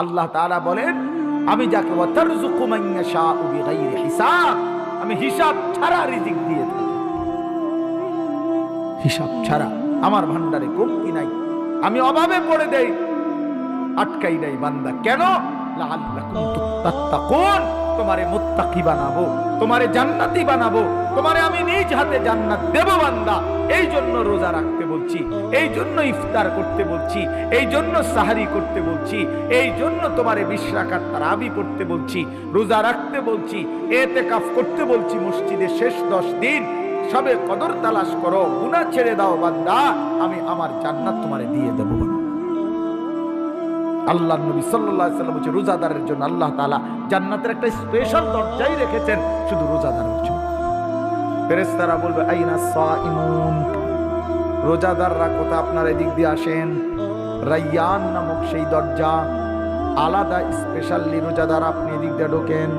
আল্লাহ তাআলা বলেন, আমি যাকে ওয়াতারযুকু মান ইয়াশাউ বিগাইরি হিসাব, আমি হিসাব ছাড়া রিজিক দিয়ে থাকি। হিসাব ছাড়া, আমার ভান্ডারে কমতি নাই, আমি অভাবে পড়ে দেই, আটকাই নাই বান্দা। কেন? লাআল্লাকুম তাত্তাকুন, তোমারে মুত্তাকি বানাবো, তোমারে জান্নাতি বানাবো, তোমারে আমি নিজ হাতে জান্নাত দেব বান্দা। এই জন্য রোজা রাখতে বলছি, এই জন্য ইফতার করতে বলছি, এই জন্য সাহারি করতে বলছি, এই জন্য তোমারে 20 রাকাত তারাবি পড়তে বলছি, রোজা রাখতে বলছি, ইতিকাফ করতে বলছি মসজিদে শেষ 10 দিন। সবে কদর তালাশ করো, গুনাহ ছেড়ে দাও বান্দা, আমি আমার জান্নাত তোমারে দিয়ে দেব। আল্লাহর নবী সাল্লাল্লাহু আলাইহি সাল্লাম বলেছেন, রোজাদারের জন্য আল্লাহ তাআলা জান্নাতের একটা স্পেশাল দরজাই রেখেছেন শুধু রোজাদারের জন্য। ফেরেশতারা বলবে, আইনা সাইমুন, রোজাদাররা কোথা? আপনার এদিক দিয়ে আসেন। রাইয়ান নামক সেই দরজা, আলাদা স্পেশালি রোজাদার, আপনি এদিক দিয়ে ঢোকেন।